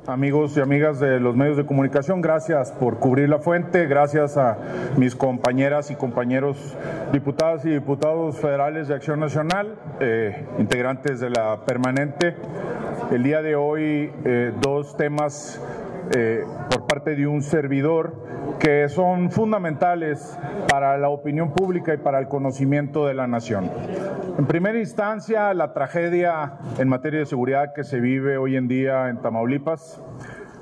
amigos y amigas de los medios de comunicación, gracias por cubrir la fuente, gracias a mis compañeras y compañeros diputadas y diputados federales de Acción Nacional, integrantes de la permanente. El día de hoy, dos temas por parte de un servidor que son fundamentales para la opinión pública y para el conocimiento de la nación. En primera instancia, la tragedia en materia de seguridad que se vive hoy en día en Tamaulipas.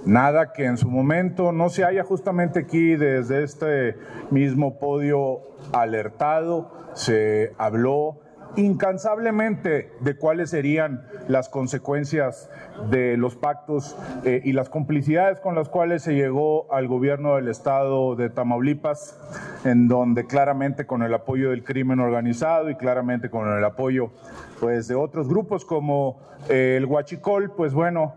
Nada que en su momento no se haya justamente aquí desde este mismo podio alertado, se habló incansablemente de cuáles serían las consecuencias de los pactos y las complicidades con las cuales se llegó al gobierno del estado de Tamaulipas, en donde claramente con el apoyo del crimen organizado y claramente con el apoyo pues de otros grupos como el Huachicol, pues bueno,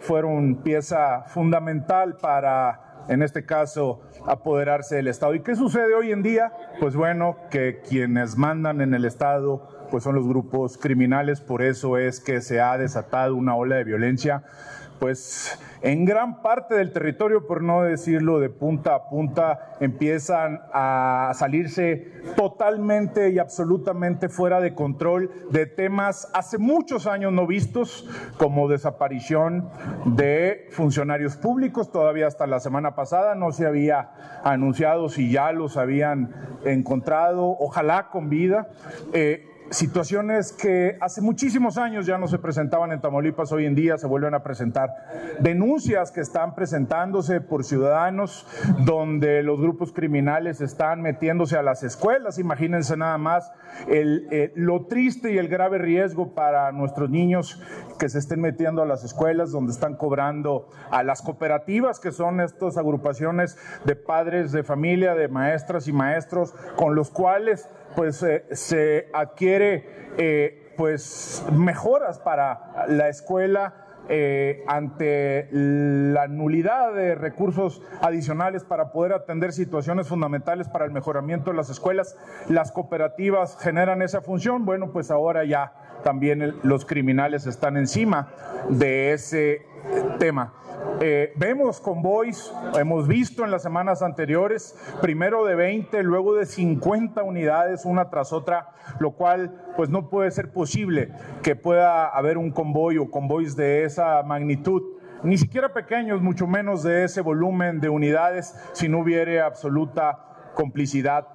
fueron pieza fundamental para, en este caso, apoderarse del Estado. ¿Y qué sucede hoy en día? Pues bueno, que quienes mandan en el Estado pues son los grupos criminales, por eso es que se ha desatado una ola de violencia pues en gran parte del territorio, por no decirlo de punta a punta, empiezan a salirse totalmente y absolutamente fuera de control de temas hace muchos años no vistos, como desaparición de funcionarios públicos. Todavía hasta la semana pasada no se había anunciado si ya los habían encontrado, ojalá con vida. Situaciones que hace muchísimos años ya no se presentaban en Tamaulipas, hoy en día se vuelven a presentar. Denuncias que están presentándose por ciudadanos donde los grupos criminales están metiéndose a las escuelas. Imagínense nada más lo triste y el grave riesgo para nuestros niños que se estén metiendo a las escuelas, donde están cobrando a las cooperativas, que son estas agrupaciones de padres de familia, de maestras y maestros, con los cuales pues se adquiere pues mejoras para la escuela ante la nulidad de recursos adicionales para poder atender situaciones fundamentales para el mejoramiento de las escuelas. Las cooperativas generan esa función. Bueno, pues ahora ya también los criminales están encima de ese tema. Vemos convoys, hemos visto en las semanas anteriores, primero de 20, luego de 50 unidades, una tras otra, lo cual pues no puede ser posible que pueda haber un convoy o convoys de esa magnitud, ni siquiera pequeños, mucho menos de ese volumen de unidades, si no hubiere absoluta complicidad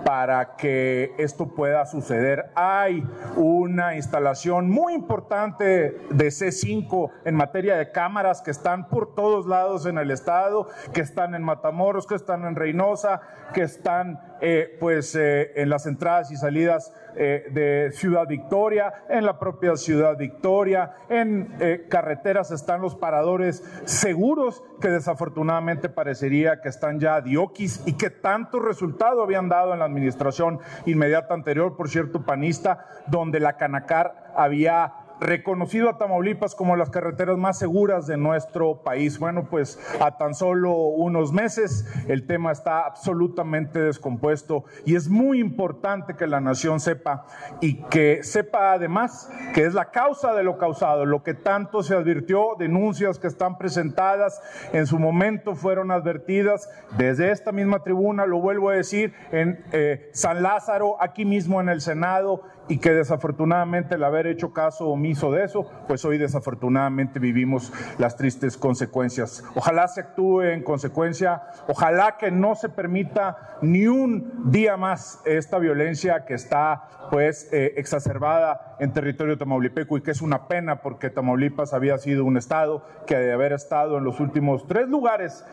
para que esto pueda suceder. Hay una instalación muy importante de C5 en materia de cámaras que están por todos lados en el estado, que están en Matamoros, que están en Reynosa, que están en las entradas y salidas de Ciudad Victoria, en la propia Ciudad Victoria, en carreteras están los paradores seguros que desafortunadamente parecería que están ya dioquis y que tanto resultado habían dado en la administración inmediata anterior, por cierto, panista, donde la Canacar había reconocido a Tamaulipas como las carreteras más seguras de nuestro país. Bueno, pues a tan solo unos meses el tema está absolutamente descompuesto y es muy importante que la nación sepa y que sepa además que es la causa de lo causado, lo que tanto se advirtió, denuncias que están presentadas en su momento fueron advertidas desde esta misma tribuna, lo vuelvo a decir, en San Lázaro, aquí mismo en el Senado, y que desafortunadamente el haber hecho caso omiso de eso, pues hoy desafortunadamente vivimos las tristes consecuencias. Ojalá se actúe en consecuencia, ojalá que no se permita ni un día más esta violencia que está pues exacerbada en territorio tamaulipeco y que es una pena porque Tamaulipas había sido un estado que de haber estado en los últimos 3 lugares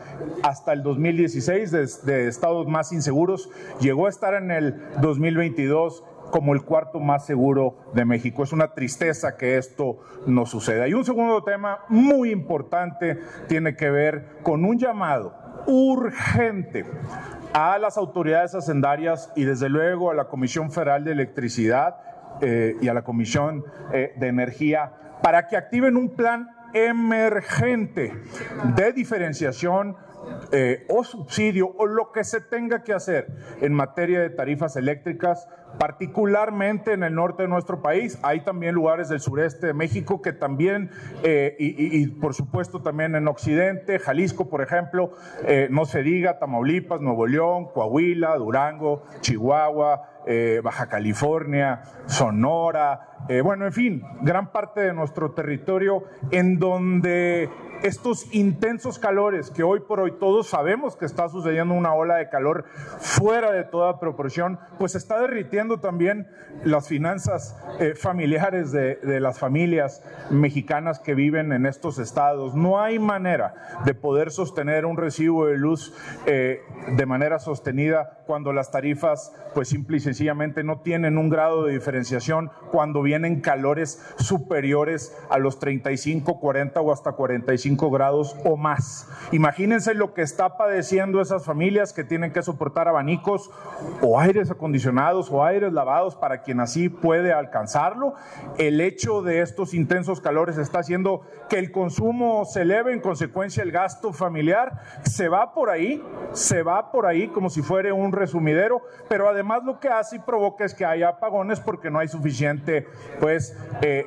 hasta el 2016 de estados más inseguros, llegó a estar en el 2022 como el cuarto más seguro de México. Es una tristeza que esto no suceda. Y un segundo tema muy importante tiene que ver con un llamado urgente a las autoridades hacendarias y desde luego a la Comisión Federal de Electricidad y a la Comisión de Energía para que activen un plan emergente de diferenciación o subsidio o lo que se tenga que hacer en materia de tarifas eléctricas, particularmente en el norte de nuestro país. Hay también lugares del sureste de México que también, y por supuesto también en occidente, Jalisco, por ejemplo, no se diga, Tamaulipas, Nuevo León, Coahuila, Durango, Chihuahua, Baja California, Sonora, bueno, en fin, gran parte de nuestro territorio en donde estos intensos calores que hoy por hoy todos sabemos que está sucediendo una ola de calor fuera de toda proporción, pues está derritiendo también las finanzas familiares de las familias mexicanas que viven en estos estados. No hay manera de poder sostener un recibo de luz de manera sostenida cuando las tarifas pues simple y sencillamente no tienen un grado de diferenciación, cuando vienen calores superiores a los 35, 40 o hasta 45 grados o más. Imagínense lo que está padeciendo esas familias que tienen que soportar abanicos o aires acondicionados o aires lavados para quien así puede alcanzarlo. El hecho de estos intensos calores está haciendo que el consumo se eleve, en consecuencia el gasto familiar se va por ahí como si fuera un resumidero, pero además lo que hace y provoca es que haya apagones porque no hay suficiente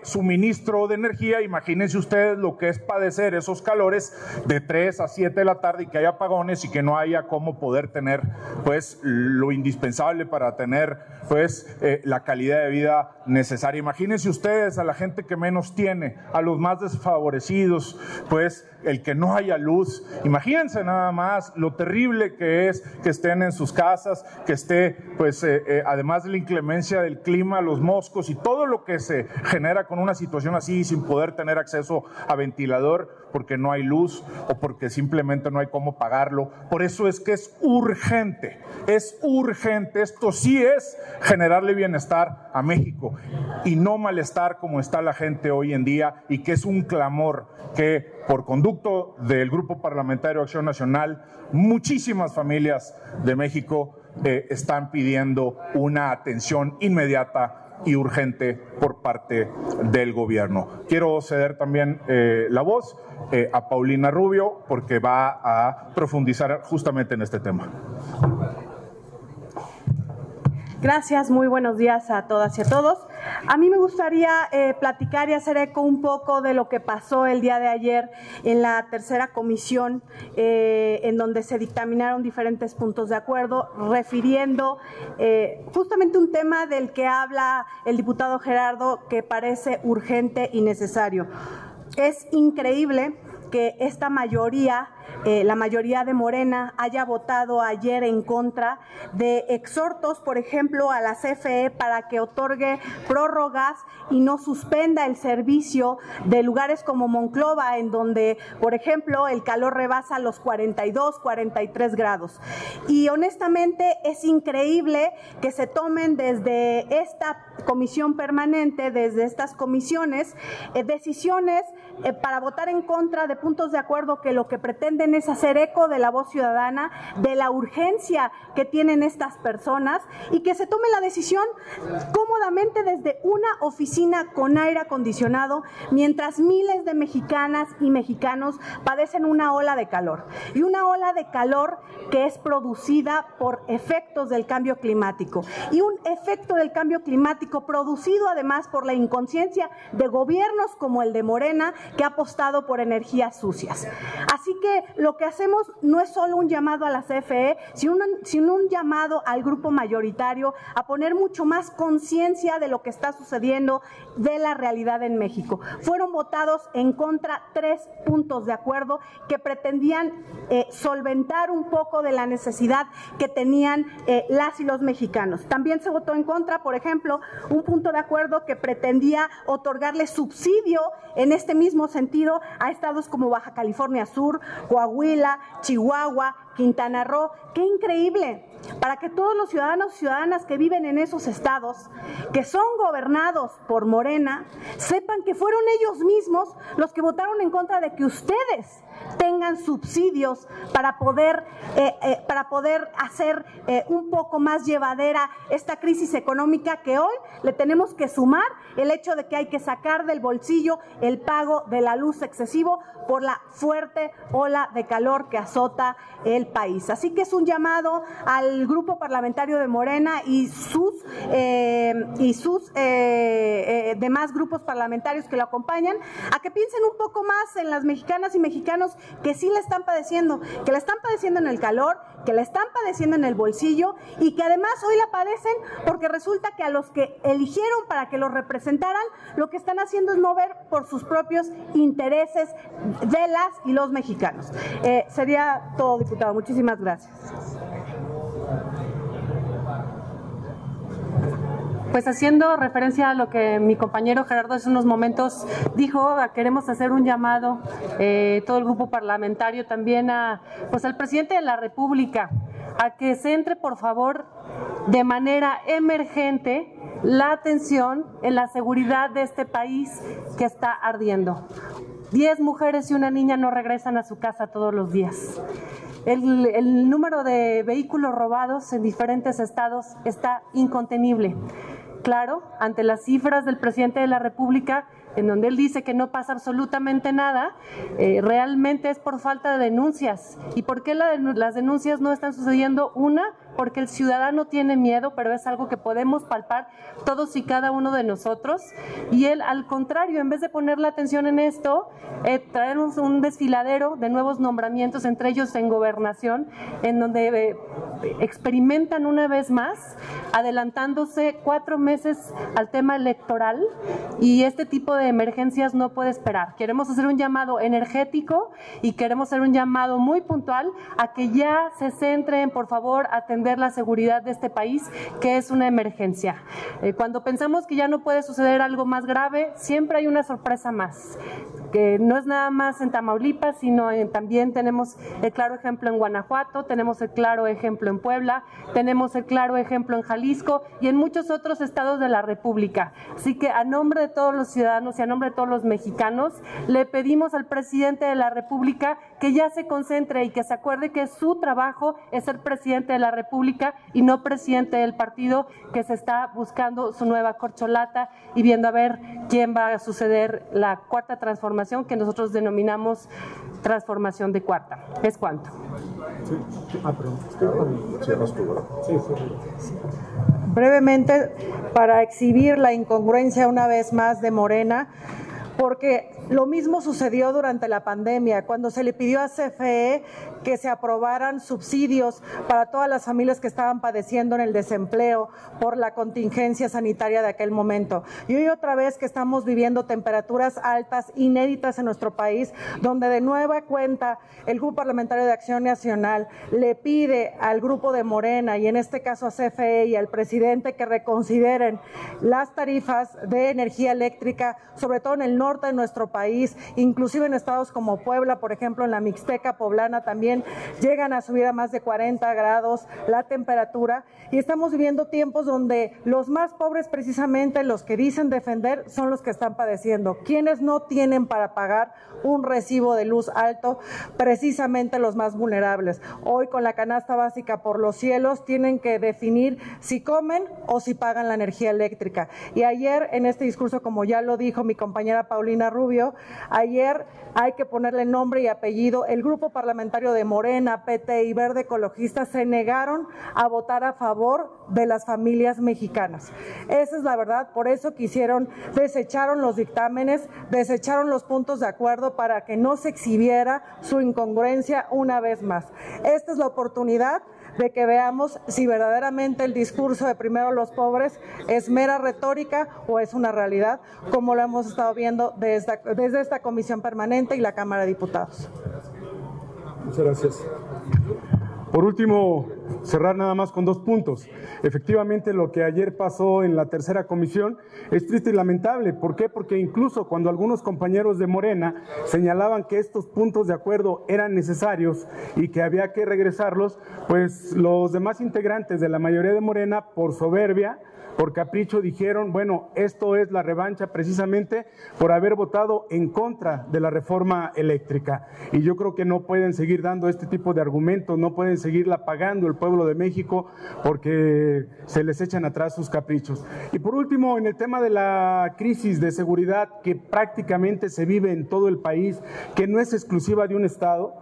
suministro de energía. Imagínense ustedes lo que es padecer esos calores de 3 a 7 de la tarde y que haya apagones y que no haya cómo poder tener pues lo indispensable para tener pues la calidad de vida necesaria. Imagínense ustedes a la gente que menos tiene, a los más desfavorecidos, pues el que no haya luz. Imagínense nada más lo terrible que es que estén en sus casas, que esté pues además de la inclemencia del clima, los moscos y todo lo que se genera con una situación así, sin poder tener acceso a ventilador porque no hay luz o porque simplemente no hay cómo pagarlo. Por eso es que es urgente, esto sí es generarle bienestar a México y no malestar como está la gente hoy en día, y que es un clamor que por conducto del Grupo Parlamentario de Acción Nacional, muchísimas familias de México están pidiendo una atención inmediata y urgente por parte del gobierno. Quiero ceder también la voz a Paulina Rubio porque va a profundizar justamente en este tema. Gracias, muy buenos días a todas y a todos. A mí me gustaría platicar y hacer eco un poco de lo que pasó el día de ayer en la tercera comisión, en donde se dictaminaron diferentes puntos de acuerdo, refiriendo justamente un tema del que habla el diputado Gerardo, que parece urgente y necesario. Es increíble que esta mayoría, la mayoría de Morena, haya votado ayer en contra de exhortos, por ejemplo, a la CFE para que otorgue prórrogas y no suspenda el servicio de lugares como Monclova, en donde, por ejemplo, el calor rebasa los 42, 43 grados. Y honestamente es increíble que se tomen desde esta comisión permanente, desde estas comisiones, decisiones para votar en contra de puntos de acuerdo que lo que pretenden es hacer eco de la voz ciudadana, de la urgencia que tienen estas personas, y que se tome la decisión cómodamente desde una oficina con aire acondicionado, mientras miles de mexicanas y mexicanos padecen una ola de calor, y una ola de calor que es producida por efectos del cambio climático, y un efecto del cambio climático producido además por la inconsciencia de gobiernos como el de Morena, que ha apostado por energías sucias. Así que lo que hacemos no es solo un llamado a la CFE, sino un llamado al grupo mayoritario a poner mucho más conciencia de lo que está sucediendo, de la realidad en México. Fueron votados en contra 3 puntos de acuerdo que pretendían solventar un poco de la necesidad que tenían las y los mexicanos. También se votó en contra, por ejemplo, un punto de acuerdo que pretendía otorgarle subsidio en este mismo sentido a estados como Baja California Sur, Coahuila, Chihuahua, Quintana Roo. ¡Qué increíble! Para que todos los ciudadanos y ciudadanas que viven en esos estados, que son gobernados por Morena, sepan que fueron ellos mismos los que votaron en contra de que ustedes tengan subsidios para poder hacer un poco más llevadera esta crisis económica, que hoy le tenemos que sumar el hecho de que hay que sacar del bolsillo el pago de la luz excesivo por la fuerte ola de calor que azota el país. Así que es un llamado al grupo parlamentario de Morena y sus demás grupos parlamentarios que lo acompañan, a que piensen un poco más en las mexicanas y mexicanos que sí la están padeciendo, que la están padeciendo en el calor, que la están padeciendo en el bolsillo y que además hoy la padecen porque resulta que a los que eligieron para que los representaran, lo que están haciendo es mover por sus propios intereses de las y los mexicanos. Sería todo, diputado. Muchísimas gracias. Pues haciendo referencia a lo que mi compañero Gerardo hace unos momentos dijo, queremos hacer un llamado, todo el grupo parlamentario también al presidente de la República, a que centre por favor de manera emergente la atención en la seguridad de este país que está ardiendo. 10 mujeres y una niña no regresan a su casa todos los días. El número de vehículos robados en diferentes estados está incontenible. Claro, ante las cifras del presidente de la República, en donde él dice que no pasa absolutamente nada, realmente es por falta de denuncias. ¿Y por qué las denuncias no están sucediendo? Una, porque el ciudadano tiene miedo, pero es algo que podemos palpar todos y cada uno de nosotros. Y él, al contrario, en vez de poner la atención en esto, traernos un desfiladero de nuevos nombramientos, entre ellos en gobernación, en donde experimentan una vez más, adelantándose 4 meses al tema electoral, y este tipo de emergencias no puede esperar. Queremos hacer un llamado energético y queremos hacer un llamado muy puntual a que ya se centren, por favor, a atender la seguridad de este país, que es una emergencia. Cuando pensamos que ya no puede suceder algo más grave, siempre hay una sorpresa más, que no es nada más en Tamaulipas, sino también tenemos el claro ejemplo en Guanajuato, tenemos el claro ejemplo en Puebla, tenemos el claro ejemplo en Jalisco y en muchos otros estados de la República. Así que a nombre de todos los ciudadanos y a nombre de todos los mexicanos, le pedimos al presidente de la República que ya se concentre y que se acuerde que su trabajo es ser presidente de la República y no presidente del partido, que se está buscando su nueva corcholata y viendo a ver quién va a suceder la cuarta transformación, que nosotros denominamos transformación de cuarta. ¿Es cuánto? Brevemente, para exhibir la incongruencia una vez más de Morena, porque lo mismo sucedió durante la pandemia, cuando se le pidió a CFE que se aprobaran subsidios para todas las familias que estaban padeciendo en el desempleo por la contingencia sanitaria de aquel momento. Y hoy otra vez que estamos viviendo temperaturas altas, inéditas en nuestro país, donde de nueva cuenta el Grupo Parlamentario de Acción Nacional le pide al Grupo de Morena, y en este caso a CFE y al presidente, que reconsideren las tarifas de energía eléctrica, sobre todo en el norte de nuestro país, inclusive en estados como Puebla, por ejemplo, en la Mixteca poblana también llegan a subir a más de 40 grados la temperatura, y estamos viviendo tiempos donde los más pobres, precisamente los que dicen defender, son los que están padeciendo. Quienes no tienen para pagar un recibo de luz alto, precisamente los más vulnerables. Hoy con la canasta básica por los cielos tienen que definir si comen o si pagan la energía eléctrica. Y ayer en este discurso, como ya lo dijo mi compañera Paulina Rubio, ayer hay que ponerle nombre y apellido. El Grupo Parlamentario de Morena, PT y Verde Ecologista se negaron a votar a favor de las familias mexicanas. Esa es la verdad, por eso desecharon los dictámenes, desecharon los puntos de acuerdo para que no se exhibiera su incongruencia una vez más. Esta es la oportunidad de que veamos si verdaderamente el discurso de primero los pobres es mera retórica o es una realidad, como lo hemos estado viendo desde esta comisión permanente y la Cámara de Diputados. Muchas gracias. Por último, cerrar nada más con 2 puntos. Efectivamente, lo que ayer pasó en la tercera comisión es triste y lamentable. ¿Por qué? Porque incluso cuando algunos compañeros de Morena señalaban que estos puntos de acuerdo eran necesarios y que había que regresarlos, pues los demás integrantes de la mayoría de Morena, por soberbia, por capricho, dijeron, bueno, esto es la revancha precisamente por haber votado en contra de la reforma eléctrica. Y yo creo que no pueden seguir dando este tipo de argumentos, no pueden seguirla pagando el pueblo de México porque se les echan atrás sus caprichos. Y por último, en el tema de la crisis de seguridad que prácticamente se vive en todo el país, que no es exclusiva de un estado,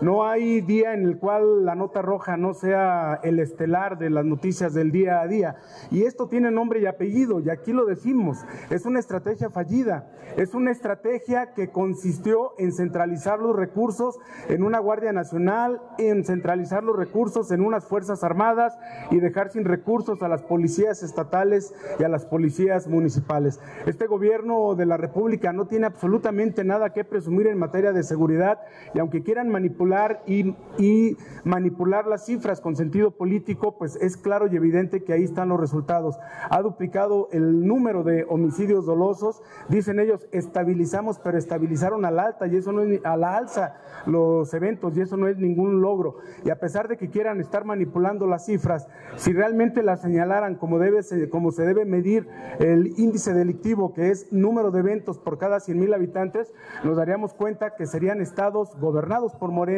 no hay día en el cual la nota roja no sea el estelar de las noticias del día a día. Y esto tiene nombre y apellido, y aquí lo decimos, es una estrategia fallida, es una estrategia que consistió en centralizar los recursos en una Guardia Nacional, en centralizar los recursos en unas Fuerzas Armadas y dejar sin recursos a las policías estatales y a las policías municipales. Este gobierno de la República no tiene absolutamente nada que presumir en materia de seguridad, y aunque quieran manipular y manipular las cifras con sentido político, pues es claro y evidente que ahí están los resultados. Ha duplicado el número de homicidios dolosos, dicen ellos estabilizamos, pero estabilizaron a la alta y eso no es a la alza los eventos, y eso no es ningún logro. Y a pesar de que quieran estar manipulando las cifras, si realmente las señalaran como se debe medir el índice delictivo, que es número de eventos por cada 100,000 habitantes, nos daríamos cuenta que serían estados gobernados por Morena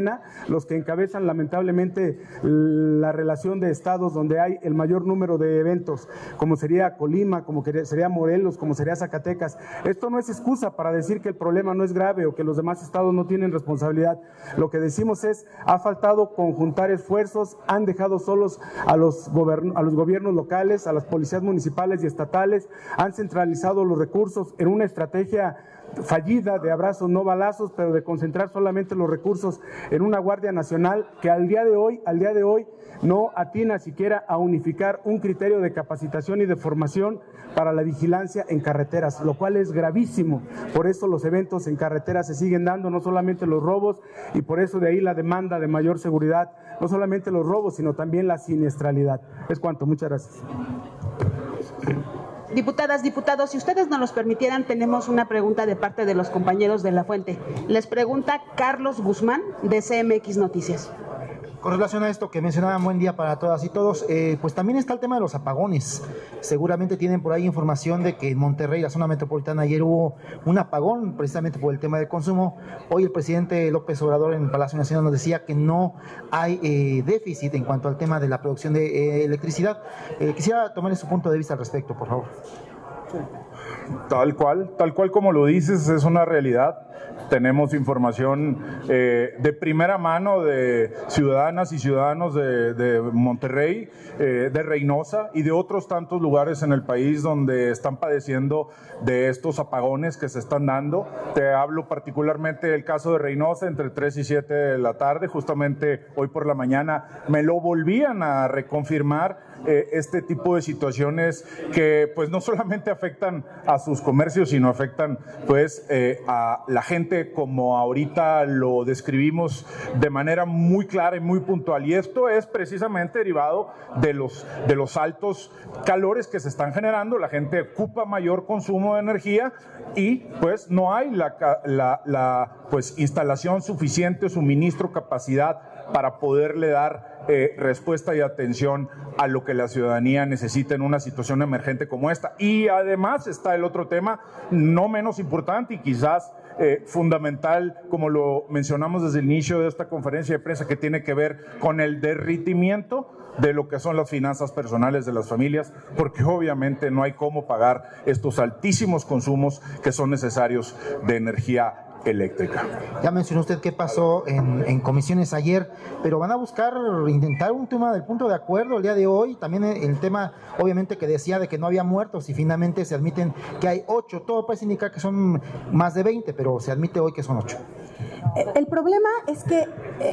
los que encabezan lamentablemente la relación de estados donde hay el mayor número de eventos, como sería Colima, como sería Morelos, como sería Zacatecas. Esto no es excusa para decir que el problema no es grave o que los demás estados no tienen responsabilidad. Lo que decimos es, ha faltado conjuntar esfuerzos, han dejado solos a los gobiernos locales, a las policías municipales y estatales, han centralizado los recursos en una estrategia fallida de abrazos no balazos, pero de concentrar solamente los recursos en una Guardia Nacional que al día de hoy no atina siquiera a unificar un criterio de capacitación y de formación para la vigilancia en carreteras, lo cual es gravísimo. Por eso los eventos en carreteras se siguen dando, no solamente los robos, y por eso de ahí la demanda de mayor seguridad, no solamente los robos, sino también la siniestralidad. Es cuanto, muchas gracias. Diputadas, diputados, si ustedes nos los permitieran, tenemos una pregunta de parte de los compañeros de La Fuente. Les pregunta Carlos Guzmán, de CMX Noticias. Con relación a esto que mencionaban, buen día para todas y todos, pues también está el tema de los apagones. Seguramente tienen por ahí información de que en Monterrey, la zona metropolitana, ayer hubo un apagón precisamente por el tema del consumo. Hoy el presidente López Obrador en el Palacio Nacional nos decía que no hay déficit en cuanto al tema de la producción de electricidad. Quisiera tomar su punto de vista al respecto, por favor. Tal cual como lo dices, es una realidad. Tenemos información de primera mano de ciudadanas y ciudadanos de Monterrey, de Reynosa y de otros tantos lugares en el país donde están padeciendo de estos apagones que se están dando. Te hablo particularmente del caso de Reynosa, entre 3 y 7 de la tarde, justamente hoy por la mañana me lo volvían a reconfirmar. Este tipo de situaciones que pues no solamente afectan a sus comercios, sino afectan pues a la gente, como ahorita lo describimos de manera muy clara y muy puntual. Y esto es precisamente derivado de los altos calores que se están generando. La gente ocupa mayor consumo de energía y pues no hay la pues instalación suficiente, suministro, capacidad para poderle dar respuesta y atención a lo que la ciudadanía necesita en una situación emergente como esta. Y además está el otro tema, no menos importante y quizás fundamental, como lo mencionamos desde el inicio de esta conferencia de prensa, que tiene que ver con el derritimiento de lo que son las finanzas personales de las familias, porque obviamente no hay cómo pagar estos altísimos consumos que son necesarios de energía eléctrica. Ya mencionó usted qué pasó en comisiones ayer, pero van a intentar un tema del punto de acuerdo el día de hoy. También el tema, obviamente, que decía de que no había muertos y finalmente se admiten que hay 8. Todo parece indicar que son más de 20, pero se admite hoy que son 8. El problema es que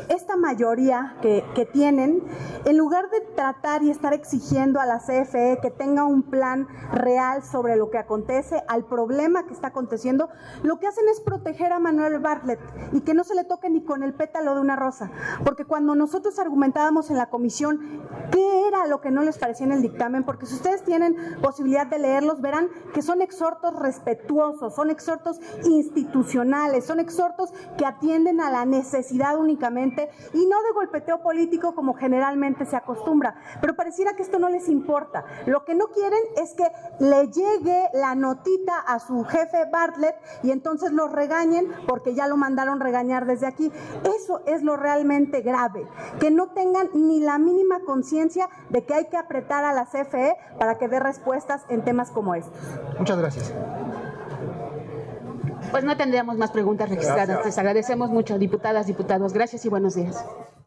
esta mayoría que tienen, en lugar de tratar y estar exigiendo a la CFE que tenga un plan real sobre lo que acontece, al problema que está aconteciendo, lo que hacen es proteger a Manuel Bartlett y que no se le toque ni con el pétalo de una rosa, porque cuando nosotros argumentábamos en la comisión qué era lo que no les parecía en el dictamen, porque si ustedes tienen posibilidad de leerlos, verán que son exhortos respetuosos, son exhortos institucionales, son exhortos que atienden a la necesidad únicamente y no de golpeteo político como generalmente se acostumbra, pero pareciera que esto no les importa. Lo que no quieren es que le llegue la notita a su jefe Bartlett y entonces los regañen porque ya lo mandaron regañar desde aquí. Eso es lo realmente grave, que no tengan ni la mínima conciencia de que hay que apretar a la CFE para que dé respuestas en temas como estos. Muchas gracias. Pues no tendríamos más preguntas registradas. Les agradecemos mucho, diputadas, diputados. Gracias y buenos días.